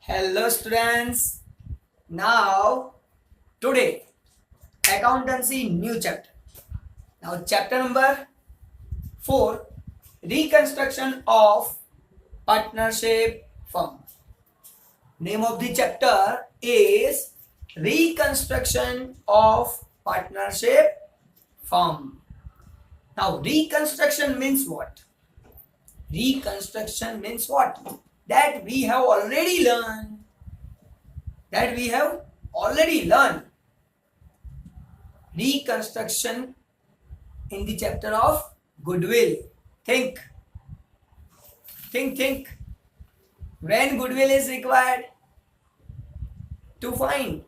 Hello students. Now today accountancy new chapter. Now chapter number 4, reconstruction of partnership firm. Name of the chapter is reconstruction of partnership firm. Now reconstruction means what? Reconstruction means what? That we have already learned. Reconstruction in the chapter of goodwill. Think. When goodwill is required to find,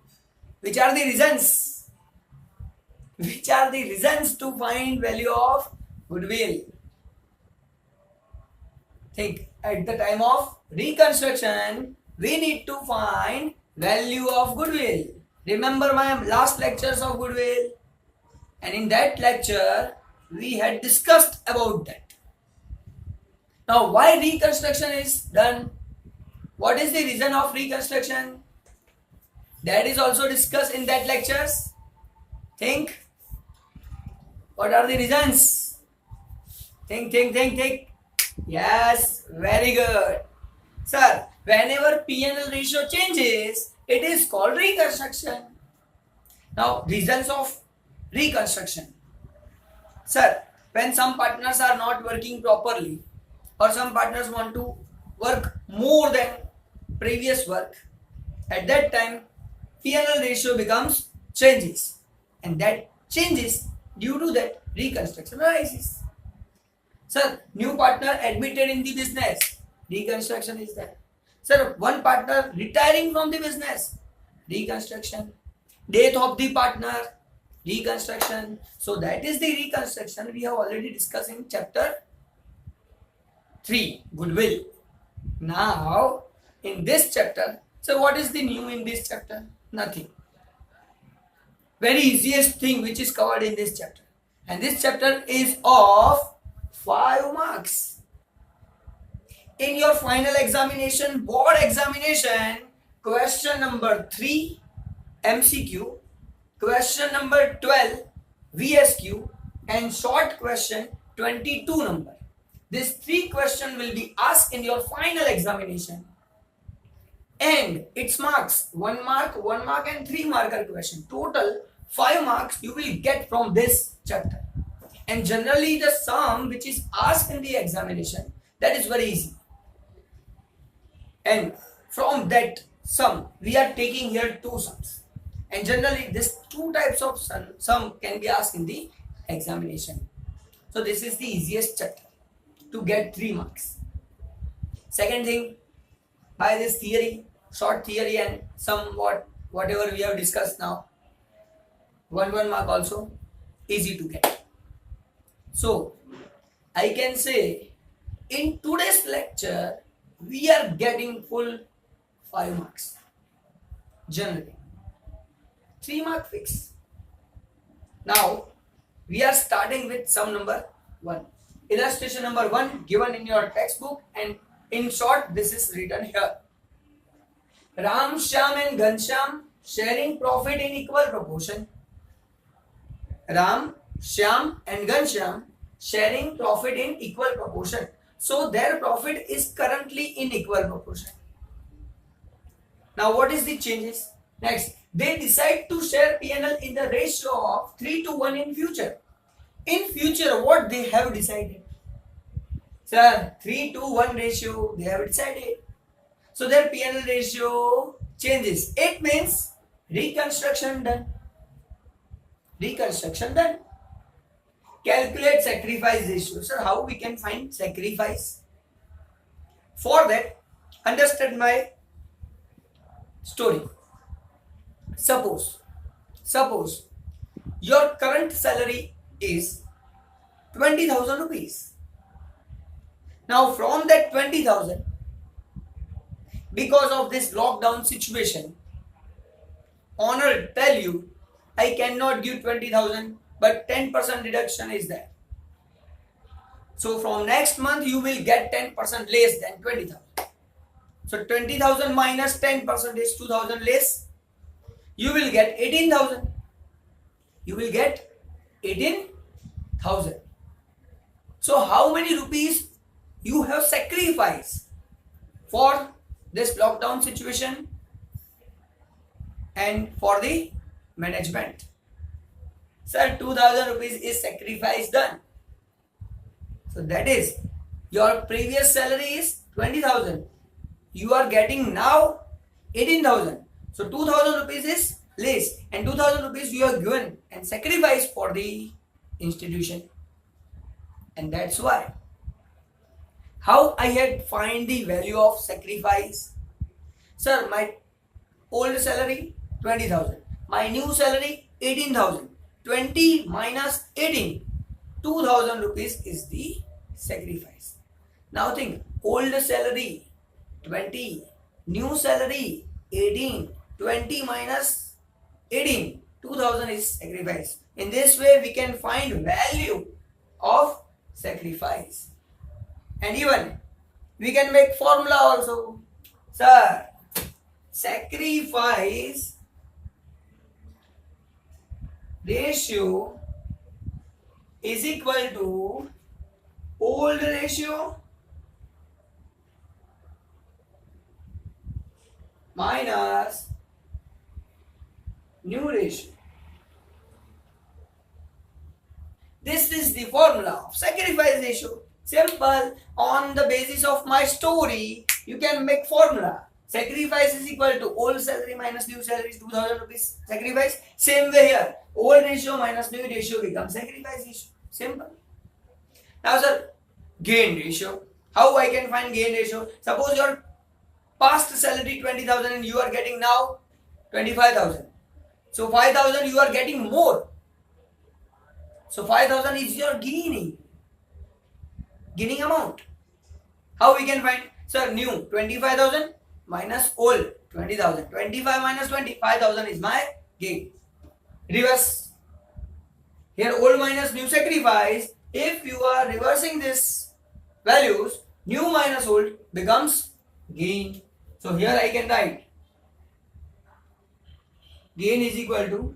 which are the reasons? Which are the reasons to find value of goodwill? Think. At the time of reconstruction, we need to find value of goodwill. Remember my last lectures of goodwill? And in that lecture, we had discussed about that. Now, why reconstruction is done? What is the reason of reconstruction? That is also discussed in that lectures. Think. What are the reasons? Think. Yes, very good. Sir, whenever P&L ratio changes, it is called reconstruction. Now, reasons of reconstruction. Sir, when some partners are not working properly or some partners want to work more than previous work, at that time P&L ratio becomes changes, and that changes due to that reconstruction arises. Sir, new partner admitted in the business, reconstruction is there. Sir, one partner retiring from the business, reconstruction. Death of the partner, reconstruction. So that is the reconstruction we have already discussed in chapter 3, goodwill. Now, in this chapter, so what is the new in this chapter? Nothing. Very easiest thing which is covered in this chapter. And this chapter is of 5 marks. In your final examination, board examination, question number 3, MCQ, question number 12, VSQ, and short question 22 number. These 3 questions will be asked in your final examination. And its marks, 1 mark, and 3 marker question. Total 5 marks you will get from this chapter. And generally the sum which is asked in the examination, that is very easy. And from that sum, we are taking here 2 sums. And generally these 2 types of sum can be asked in the examination. So this is the easiest chapter to get 3 marks. Second thing, by this theory, short theory and somewhat whatever we have discussed now, 1 mark also, easy to get. So, I can say in today's lecture, we are getting full 5 marks. Generally. 3 mark fix. Now, we are starting with sum number 1. Illustration number 1 given in your textbook, and in short, this is written here. Ram, Shyam and Ghanshyam sharing profit in equal proportion. Ram, Shyam and Ghanshyam sharing profit in equal proportion. So their profit is currently in equal proportion. Now what is the changes? Next, they decide to share P&L in the ratio of 3:1 in future. In future, what they have decided? Sir, 3:1 ratio they have decided. So their P&L ratio changes. It means reconstruction done. Calculate sacrifice ratio. Sir, how we can find sacrifice? For that, understand my story. Suppose your current salary is 20,000 rupees. Now from that 20,000, because of this lockdown situation, owner tell you, I cannot give 20,000, but 10% deduction is there. So from next month you will get 10% less than 20,000. So 20,000 minus 10% is 2,000 less. You will get 18,000. You will get 18,000. So how many rupees you have sacrificed for this lockdown situation and for the management? Sir, 2,000 rupees is sacrifice done. So that is, your previous salary is 20,000. You are getting now 18,000. So 2,000 rupees is less, and 2,000 rupees you have given and sacrificed for the institution. And that's why. How I had find the value of sacrifice? Sir, my old salary 20,000. My new salary 18,000. 20 minus 18. 2,000 rupees is the sacrifice. Now think, old salary 20, new salary 18, 20 minus 18, 2,000 is sacrifice. In this way we can find value of sacrifice. And even we can make formula also. Sir, sacrifice ratio is equal to old ratio minus new ratio. This is the formula of sacrifice ratio. Simple. On the basis of my story, you can make formula. Sacrifice is equal to old salary minus new salary is 2,000 rupees sacrifice. Same way here. Old ratio minus new ratio becomes sacrifice ratio. Simple. Now sir, gain ratio. How I can find gain ratio? Suppose your past salary 20,000 and you are getting now 25,000. So 5,000 you are getting more. So 5,000 is your gaining amount. How we can find? Sir, new 25,000 minus old 20,000. 25 minus 25,000 is my gain. Reverse. Here old minus new sacrifice. If you are reversing this values, new minus old becomes gain. So here I can write gain is equal to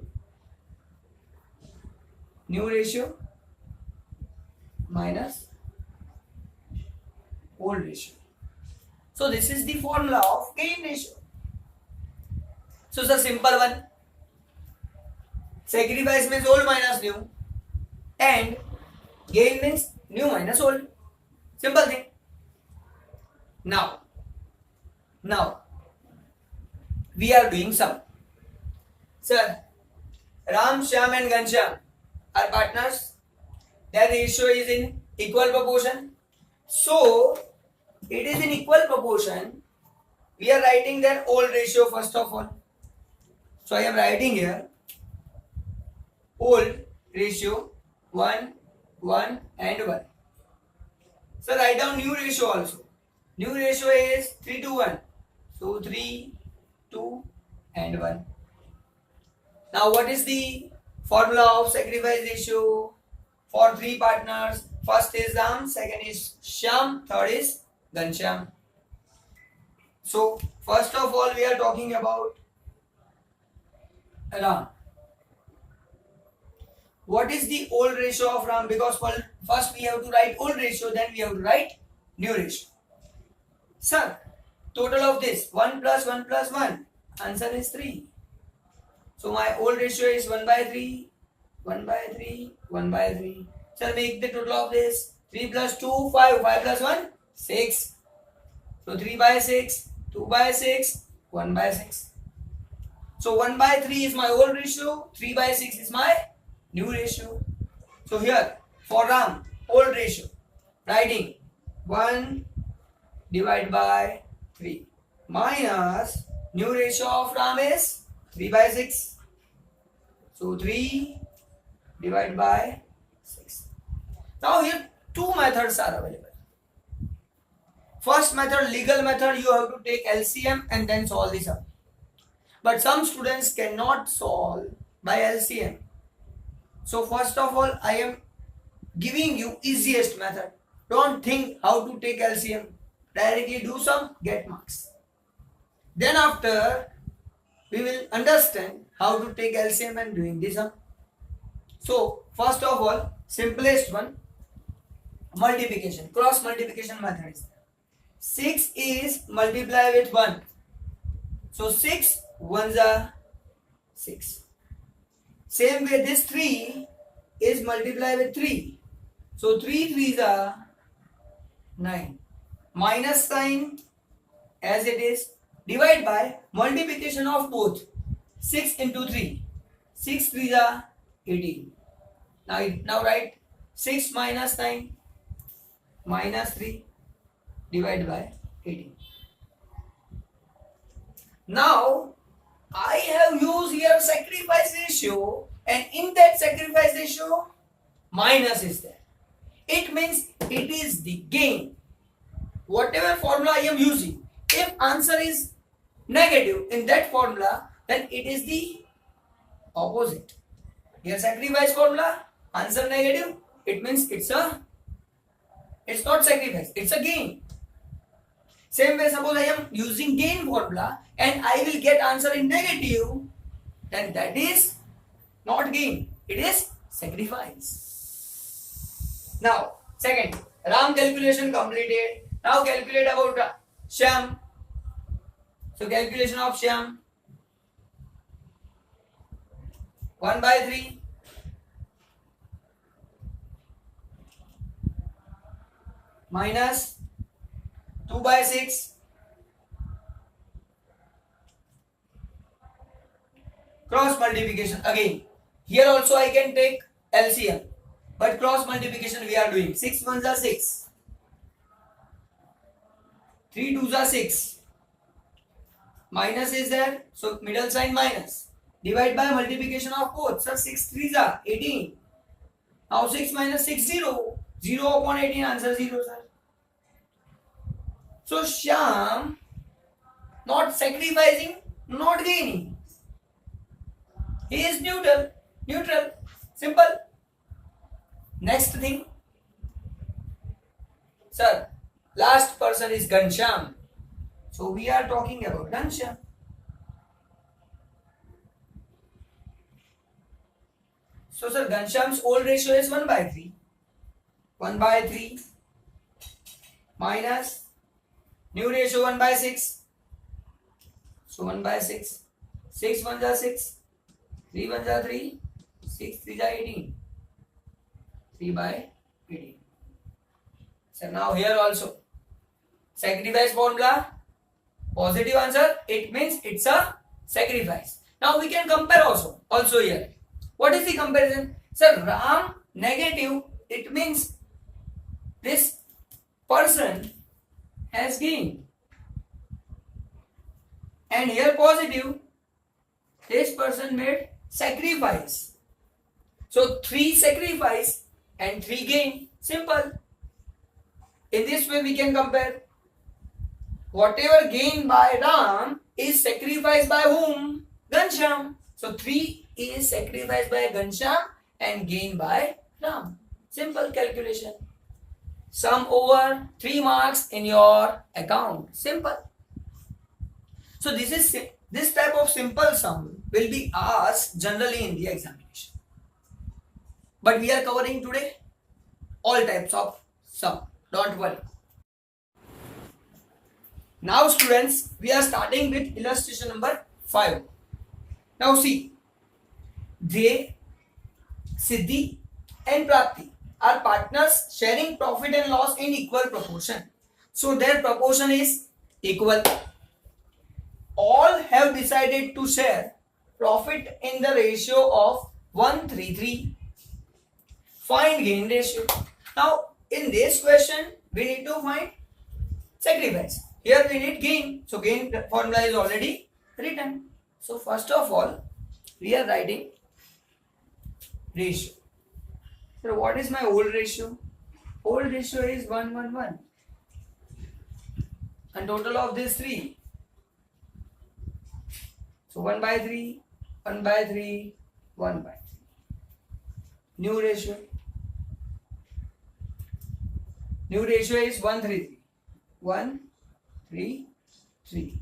new ratio minus old ratio. So this is the formula of gain ratio. So it's a simple one. Sacrifice means old minus new and gain means new minus old. Simple thing. Now we are doing sum. Sir, Ram, Shyam and Ghanshyam are partners. Their ratio is in equal proportion. So it is in equal proportion. We are writing their old ratio first of all. So I am writing here old ratio 1, 1 and 1. So write down new ratio also. New ratio is 3 to 1. So 3, 2 and 1. Now what is the formula of sacrifice ratio for three partners? First is Ram, second is Shyam, third is Ghanshyam. So first of all we are talking about Ram. What is the old ratio of Ram? Because first we have to write old ratio, then we have to write new ratio. Sir, total of this 1 plus 1 plus 1, answer is 3. So my old ratio is 1 by 3, 1 by 3, 1 by 3. Sir, make the total of this. 3 plus 2, 5, 5 plus 1, 6. So 3 by 6, 2 by 6, 1 by 6. So 1 by 3 is my old ratio, 3 by 6 is my new ratio. So here for Ram, old ratio, writing 1 divided by 3 minus new ratio of Ram is 3 by 6. So 3 divided by 6. Now here two methods are available. First method, legal method, you have to take LCM and then solve the sum. But some students cannot solve by LCM. So first of all, I am giving you easiest method. Don't think how to take LCM. Directly do sum, get marks. Then after we will understand how to take LCM and doing the sum. So first of all, simplest one, multiplication, cross multiplication method is there. 6 is multiplied with 1. So 6 ones are 6. Same way this 3 is multiplied with 3. So 3 threes are 9. Minus sign as it is. Divide by multiplication of both. 6 into 3. 6 threes are 18. Now write 6 minus 9 minus 3 divided by 18. Now I have used here sacrifice ratio, and in that sacrifice ratio minus is there. It means it is the gain. Whatever formula I am using, if answer is negative in that formula, then it is the opposite. Here sacrifice formula, answer negative, it means it's not sacrifice, it's a gain. Same way, suppose I am using gain formula and I will get answer in negative, then that is not gain, it is sacrifice. Now, second, Ram calculation completed. Now calculate about Shyam. So calculation of Shyam. 1 by 3. Minus 2 by 6. Cross multiplication again. Here also I can take LCM. But cross multiplication we are doing. 6 ones are 6. 3 twos are 6. Minus is there. So middle sign minus. Divide by multiplication of both. So 6 threes are 18. Now 6 minus 6 0. 0 upon 18 answer 0 sir. So Shyam not sacrificing, not gaining. He is neutral. Simple. Next thing. Sir, last person is Ghanshyam. So we are talking about Ghanshyam. So sir, Ghanshyam's old ratio is 1 by 3. 1 by 3 minus new ratio 1 by 6. So 1 by 6. 6 ones are 6. 3 ones are 3. 6 threes are 18. 3 by 18. So now here also sacrifice formula, positive answer, it means it's a sacrifice. Now we can compare also here. What is the comparison? Sir, Ram negative, it means this person has gained. And here positive, this person made sacrifice. So 3 sacrifice and 3 gain. Simple. In this way we can compare. Whatever gained by Ram is sacrificed by whom? Ghanshyam. So 3 is sacrificed by Ghanshyam and gained by Ram. Simple calculation. Sum over 3 marks in your account. Simple. So this type of simple sum will be asked generally in the examination. But we are covering today all types of sum. Don't worry. Now students, we are starting with illustration number 5. Now see, they, Siddhi and Prapti are partners sharing profit and loss in equal proportion. So their proportion is equal. All have decided to share profit in the ratio of 1:3. Find gain ratio. Now in this question we need to find sacrifice. Here we need gain. So gain formula is already written. So first of all we are writing ratio. So what is my old ratio? Old ratio is 1, 1, 1. And total of these 3. So 1 by 3, 1 by 3, 1 by 3. New ratio. New ratio is 1, 3, 3. 1, 3, 3.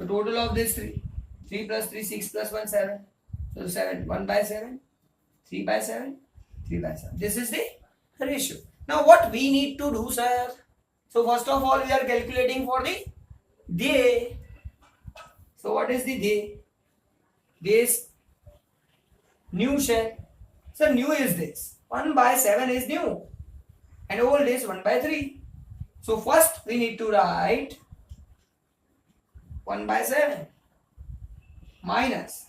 So total of this 3 plus 3, 6 plus 1, 7. So 7, 1 by 7, 3 by 7, 3 by 7. This is the ratio. Now what we need to do, sir? So first of all, we are calculating for the day. So what is the day? This new share. So new is this. 1 by 7 is new. And old is 1 by 3. So first we need to write 1 by 7 minus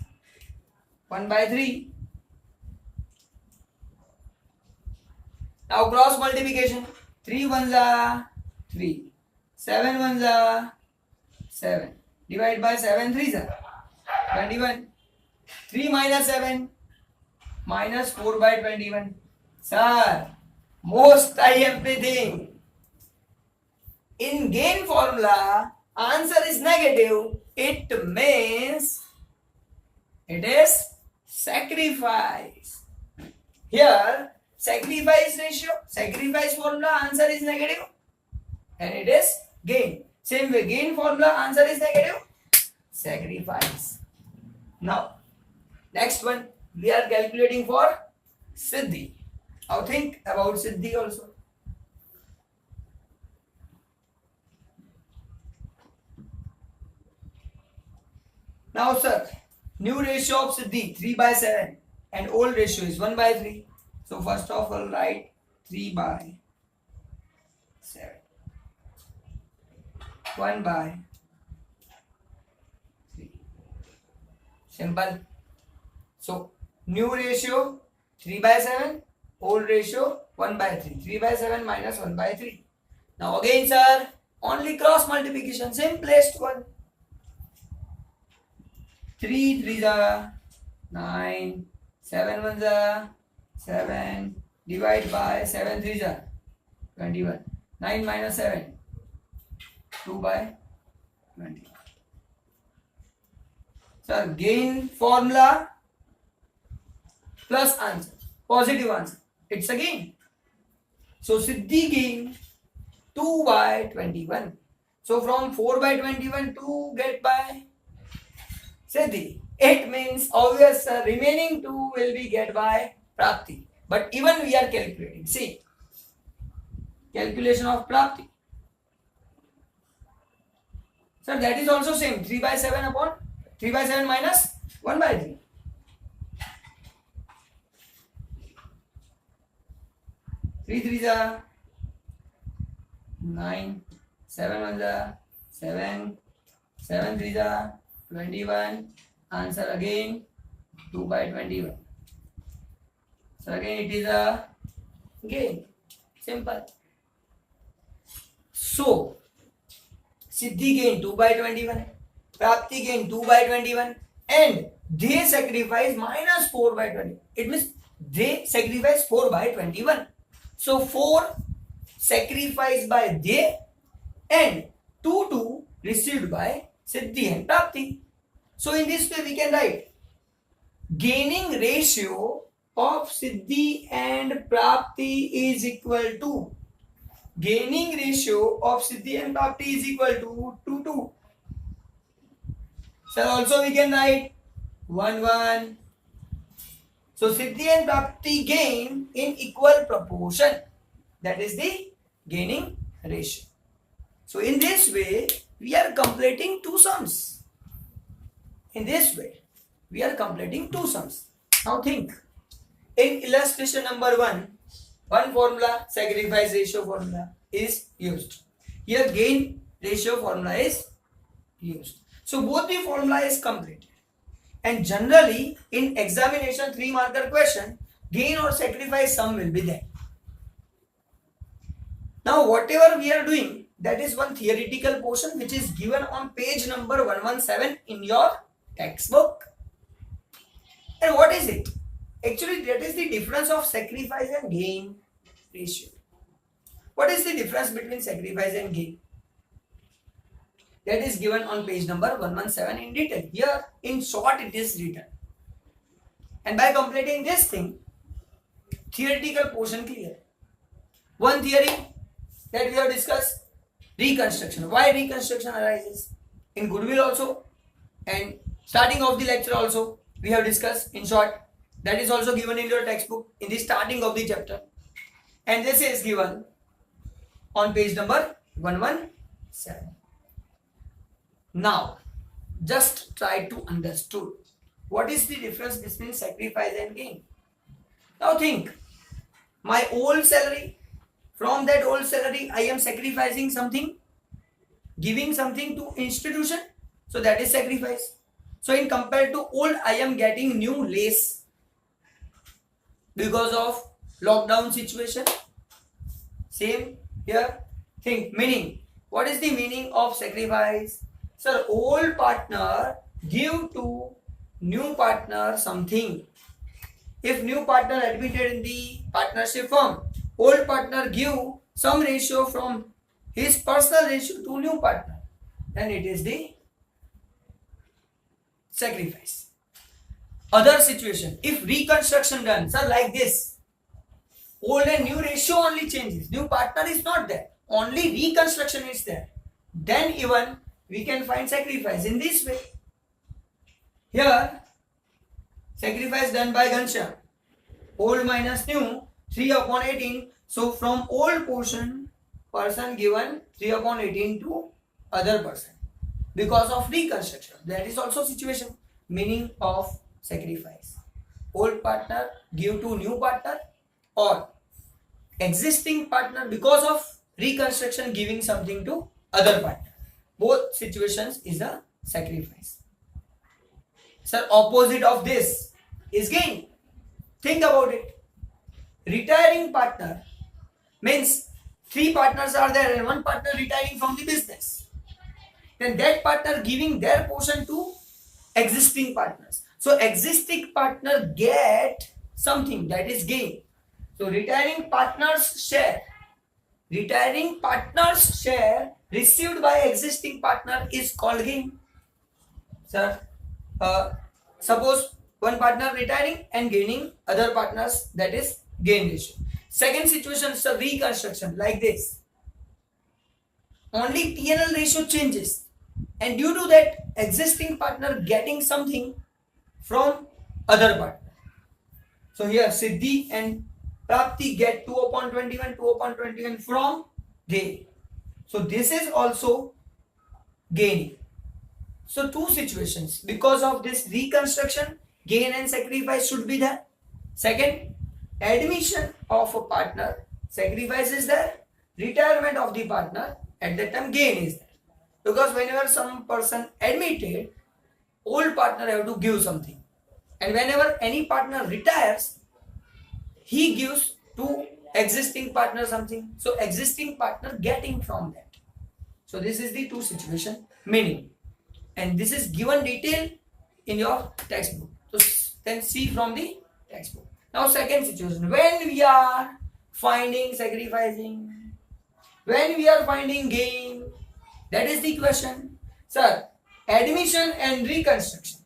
1 by 3. Now cross multiplication. 3 ones are 3. 7 ones are 7. Divide by 7 threes are 21. 3 minus 7 minus 4 by 21. Sir, most IMP thing. In gain formula, answer is negative. It means it is sacrifice. Here, sacrifice ratio, sacrifice formula, answer is negative. And it is gain. Same way, gain formula, answer is negative. Sacrifice. Now, next one, we are calculating for Siddhi. Now think about Siddhi also. Now sir, new ratio of Siddhi 3 by 7 and old ratio is 1 by 3. So first of all write 3 by 7. 1 by 3. Simple. So new ratio 3 by 7, old ratio 1 by 3. 3 by 7 minus 1 by 3. Now again sir, only cross multiplication, simplest one. 3 3s are 9, 7 1s are 7, divide by 7 3s are 21. 9 minus 7, 2 by 21. So gain formula plus answer, positive answer. It's a gain. So Siddhi gain 2 by 21. So from 4 by 21 to get by Siddhi, it means obvious remaining 2 will be get by Prapti. But even we are calculating. See, calculation of Prapti. So that is also same. 3 by 7 upon 3 by 7 minus 1 by 3. 3 3s are 9, 7 1s are 7, 7 3s are 21. Answer again 2 by 21. So again it is a gain. Simple. So Siddhi gain 2 by 21, Prapti gain 2 by 21, and they sacrifice minus 4 by 20. It means they sacrifice 4 by 21. So 4 sacrificed by they and 2 received by Siddhi and Prapti. So in this way we can write gaining ratio of Siddhi and Prapti is equal to gaining ratio of Siddhi and Prapti is equal to 2 2. So also we can write 1 1. So Siddhi and Prapti gain in equal proportion. That is the gaining ratio. So in this way we are completing two sums. In this way we are completing two sums. Now think. In illustration number 1, one formula, sacrifice ratio formula is used. Here gain ratio formula is used. So both the formula is completed. And generally in examination 3 marker question, gain or sacrifice sum will be there. Now whatever we are doing, that is one theoretical portion which is given on page number 117 in your textbook. And what is it? Actually, that is the difference of sacrifice and gain ratio. What is the difference between sacrifice and gain? That is given on page number 117 in detail. Here, in short, it is written. And by completing this thing, theoretical portion clear. One theory that we have discussed, reconstruction. Why reconstruction arises? in goodwill also, and starting of the lecture also we have discussed in short. That is also given in your textbook in the starting of the chapter, and this is given on page number 117. Now just try to understood what is the difference between sacrifice and gain. Now think, my old salary, from that old salary I am sacrificing something, giving something to institution, so that is sacrifice. So in compared to old, I am getting new lace because of lockdown situation. Same here. Think meaning. What is the meaning of sacrifice? Sir, old partner give to new partner something. If new partner admitted in the partnership firm, old partner give some ratio from his personal ratio to new partner, then it is the sacrifice. Other situation, if reconstruction done, sir, like this, old and new ratio only changes, new partner is not there, only reconstruction is there, then even we can find sacrifice in this way. Here, sacrifice done by Ghanshyam, old minus new, 3 upon 18. So from old portion, person given 3 upon 18 to other person because of reconstruction. That is also situation. Meaning of sacrifice. Old partner give to new partner, or existing partner because of reconstruction giving something to other partner. Both situations is a sacrifice. Sir, opposite of this is gain. Think about it. Retiring partner means 3 partners are there and 1 partner retiring from the business. Then that partner giving their portion to existing partners. So existing partner get something, that is gain. So retiring partners share received by existing partner is called gain. Sir, suppose one partner retiring and gaining other partners, that is gain ratio. Second situation is a reconstruction like this. Only P&L ratio changes, and due to that existing partner getting something from other partner. So here Siddhi and Prapti get 2 upon 21, 2 upon 21 from they. So this is also gaining. So two situations. Because of this reconstruction, gain and sacrifice should be there. Second, admission of a partner, sacrifice is there. Retirement of the partner, at that time gain is there. Because whenever some person admitted, old partner have to give something. And whenever any partner retires, he gives to existing partner something. So existing partner getting from that. So this is the two situation meaning. And this is given detail in your textbook. So then see from the textbook. Now second situation, when we are finding sacrificing, when we are finding gain, that is the question. Sir, admission and reconstruction.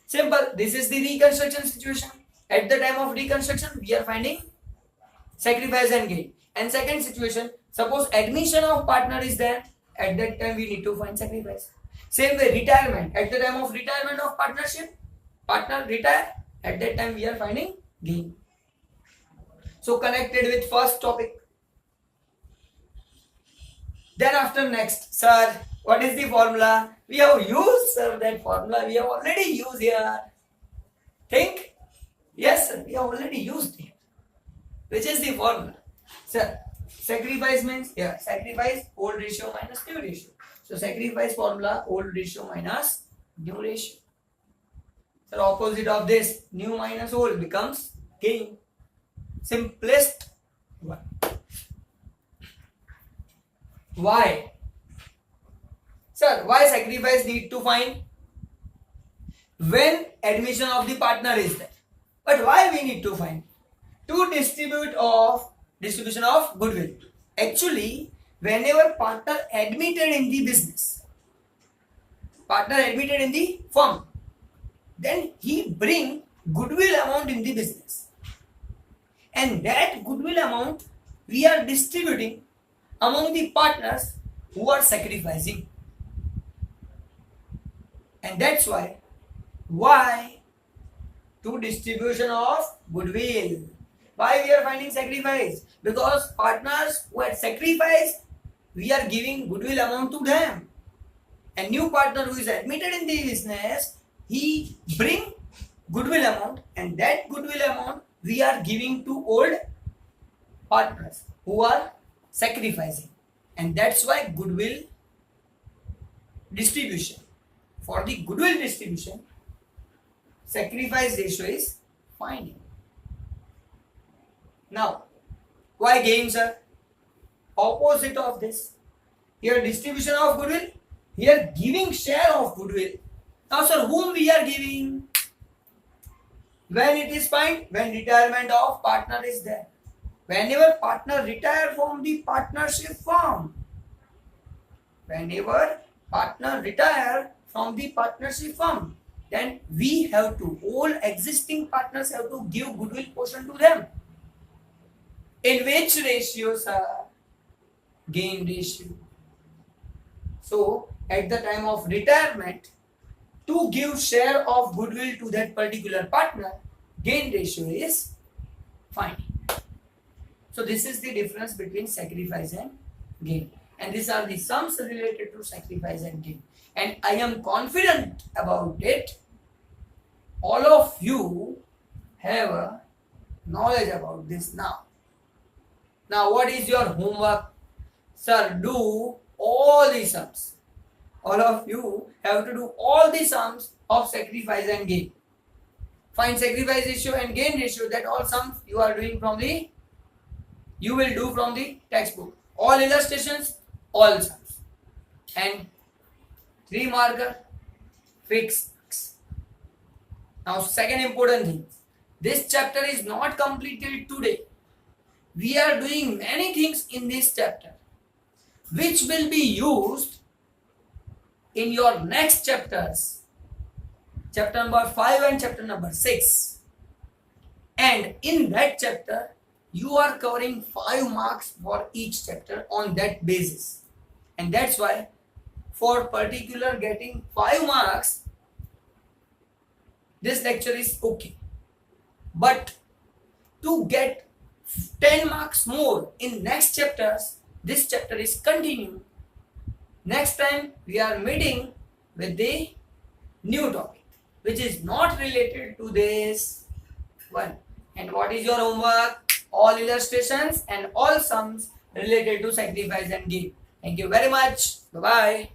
Simple. This is the reconstruction situation. At the time of reconstruction, we are finding sacrifice and gain. And second situation, suppose admission of partner is there. At that time, we need to find sacrifice. Same way, retirement. At the time of retirement of partnership, partner retire. At that time, we are finding gain. So connected with first topic. Then after next, sir, what is the formula? We have used, sir, that formula. We have already used here. Think? Yes, sir, we have already used it. Which is the formula? Sir, sacrifice means, yeah, sacrifice old ratio minus new ratio. So sacrifice formula, old ratio minus new ratio. So opposite of this, new minus old becomes gain. Simplest one. Why? Sir, why sacrifice need to find? When admission of the partner is there. But why we need to find? To distribution of goodwill. Actually, whenever partner admitted in the business, partner admitted in the firm, then he bring goodwill amount in the business. And that goodwill amount we are distributing among the partners who are sacrificing. And that's why to distribution of goodwill. Why we are finding sacrifice? Because partners who had sacrificed, we are giving goodwill amount to them. A new partner who is admitted in the business, he bring goodwill amount, and that goodwill amount we are giving to old partners who are sacrificing. And that's why goodwill distribution. For the goodwill distribution, sacrifice ratio is finding. Now, why gain, sir? Opposite of this. Here distribution of goodwill, here giving share of goodwill. Now, sir, whom we are giving? When it is fine, when retirement of partner is there. Whenever partner retire from the partnership firm. Whenever partner retire from the partnership firm, then we have to, all existing partners have to give goodwill portion to them. In which ratios are gain ratio? So, at the time of retirement, to give share of goodwill to that particular partner, gain ratio is finding. So, this is the difference between sacrifice and gain. And these are the sums related to sacrifice and gain. And I am confident about it. All of you have a knowledge about this now. Now, what is your homework? Sir, do all the sums. All of you have to do all the sums of sacrifice and gain. Find sacrifice ratio and gain ratio. That all sums you are doing from the, you will do from the textbook. All illustrations, all sums. And 3 marker, fix. Now, second important thing. This chapter is not completed today. We are doing many things in this chapter, which will be used in your next chapters, chapter number 5 and chapter number 6. And in that chapter, you are covering 5 marks for each chapter on that basis. And that's why for particular getting 5 marks, this lecture is okay. But to get 10 marks more in next chapters, this chapter is continuing. Next time we are meeting with the new topic, which is not related to this one. And what is your homework? All illustrations and all sums related to sacrifice and gain. Thank you very much. Bye-bye.